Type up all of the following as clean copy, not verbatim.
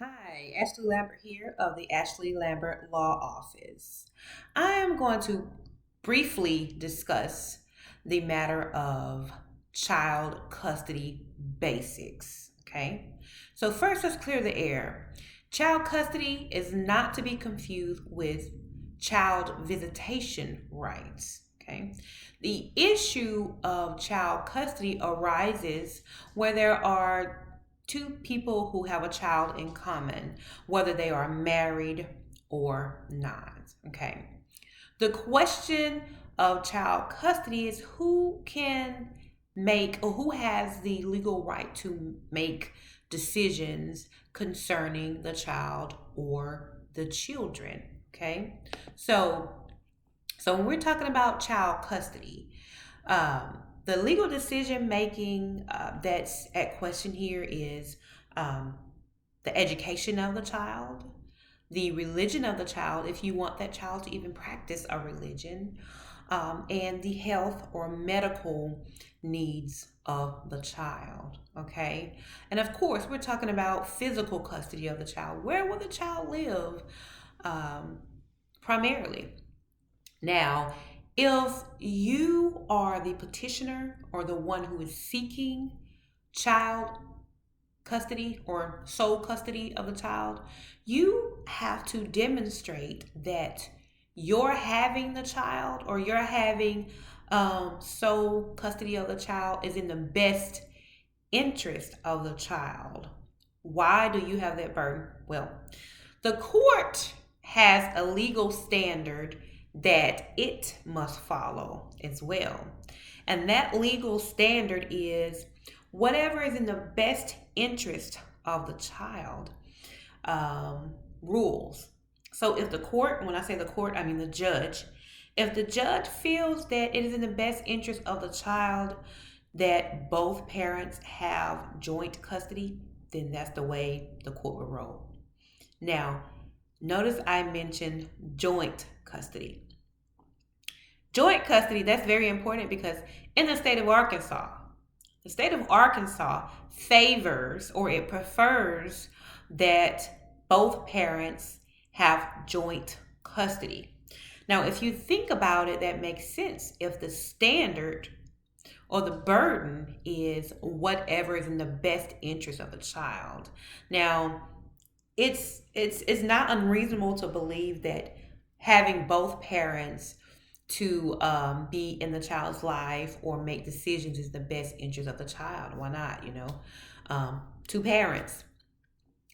Hi, Ashley Lambert here of the Ashley Lambert Law Office. I am going to briefly discuss the matter of child custody basics. Okay, so first, let's clear the air. Child custody is not to be confused with child visitation rights. Okay, the issue of child custody arises where there are two people who have a child in common, whether they are married or not. Okay. The question of child custody is who can make or who has the legal right to make decisions concerning the child or the children. Okay. So so when we're talking about child custody, the legal decision making that's at question here is um, the education of the child, the religion of the child, if you want that child to even practice a religion, and the health or medical needs of the child. Okay. And of course, we're talking about physical custody of the child. Where will the child live um, primarily? Now, if you are the petitioner or the one who is seeking child custody or sole custody of the child, you have to demonstrate that you're having the child or you're having sole custody of the child is in the best interest of the child. Why do you have that burden? Well, the court has a legal standard that it must follow as well. And that legal standard is whatever is in the best interest of the child rules. So if the court, when I say the court, I mean the judge, if the judge feels that it is in the best interest of the child that both parents have joint custody, then that's the way the court will roll. Now, notice I mentioned joint custody. Joint custody, that's very important because in the state of Arkansas favors or it prefers that both parents have joint custody. Now, if you think about it, that makes sense. If the standard or the burden is whatever is in the best interest of the child. Now, it's not unreasonable to believe that having both parents to be in the child's life or make decisions is the best interest of the child. Why not? Two parents.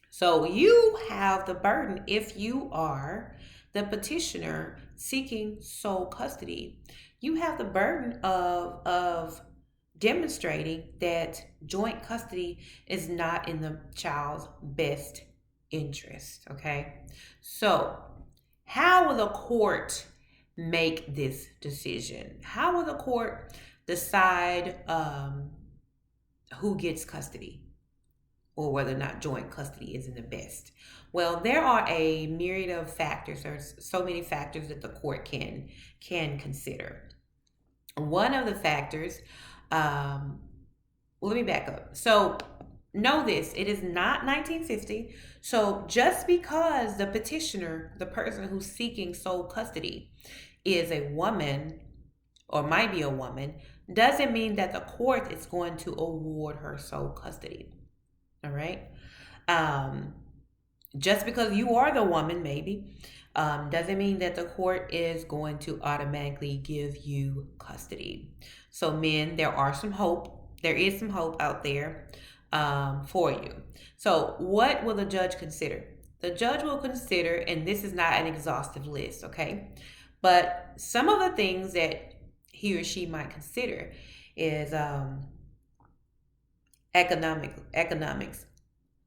So you have the burden if you are the petitioner seeking sole custody. You have the burden of demonstrating that joint custody is not in the child's best interest. Okay. So, how will the court make this decision? How will the court decide who gets custody or whether or not joint custody is in the best? Well, there are a myriad of factors. There's so many factors that the court can consider. One of the factors, um, well, let me back up. So, know this, it is not 1950. So, just because the petitioner, the person who's seeking sole custody, is a woman or might be a woman, doesn't mean that the court is going to award her sole custody. All right. Um, just because you are the woman, maybe, doesn't mean that the court is going to automatically give you custody. So, men, there are some hope. There is some hope out there for you. So, what will the judge consider? The judge will consider, and this is not an exhaustive list, okay? But some of the things that he or she might consider is economics,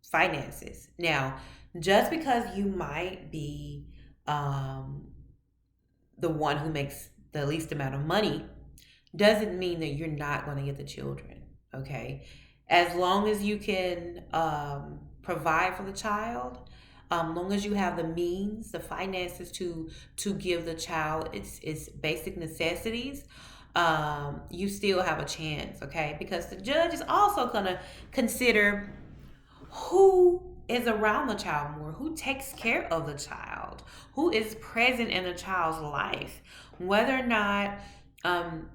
finances. Now, just because you might be um, the one who makes the least amount of money doesn't mean that you're not going to get the children. Okay, as long as you can provide for the child, long as you have the means, the finances to give the child its basic necessities, you still have a chance. Okay, because the judge is also going to consider who is around the child more, who takes care of the child, who is present in the child's life, whether or not um,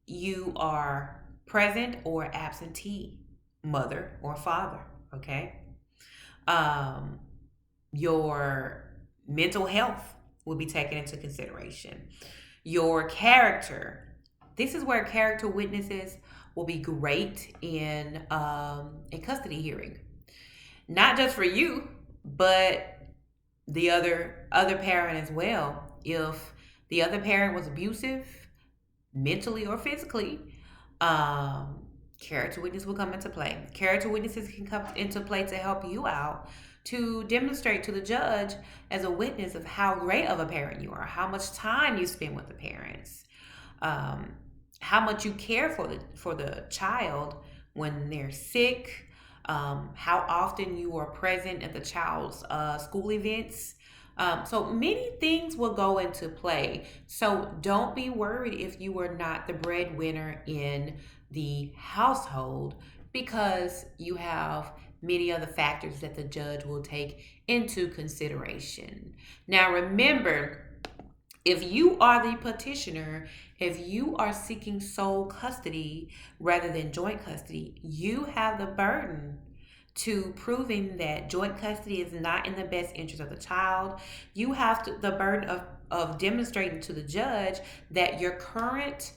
you are present or absentee mother or father. Okay. um, your mental health will be taken into consideration, your character. This is where character witnesses will be great in a custody hearing, not just for you, but the other parent as well. If the other parent was abusive, mentally or physically, um, character witness will come into play. Character witnesses can come into play to help you out, to demonstrate to the judge as a witness of how great of a parent you are, how much time you spend with the parents, um, how much you care for the child when they're sick, how often you are present at the child's school events. So many things will go into play. So don't be worried if you are not the breadwinner in the household, because you have many other factors that the judge will take into consideration. Now, remember, if you are the petitioner, if you are seeking sole custody rather than joint custody, you have the burden to proving that joint custody is not in the best interest of the child. You have the burden of demonstrating to the judge that your current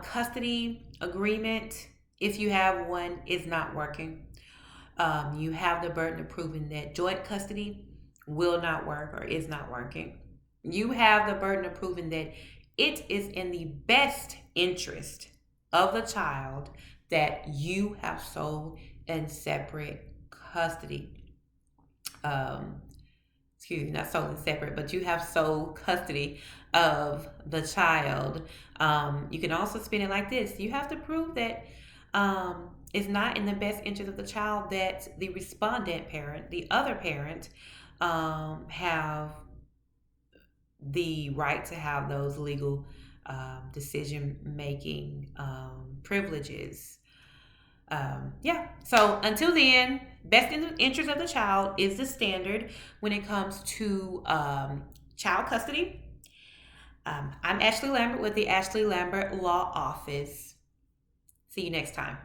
custody agreement, if you have one, is not working. You have the burden of proving that joint custody will not work or is not working. You have the burden of proving that it is in the best interest of the child that you have sole and separate custody. Um, Excuse me, not sole and separate, but you have sole custody of the child. You can also spin it like this: you have to prove that it's not in the best interest of the child that the respondent parent, the other parent, have the right to have those legal decision making privileges. Yeah. So until then, best in the interest of the child is the standard when it comes to child custody. I'm Ashley Lambert with the Ashley Lambert Law Office. See you next time.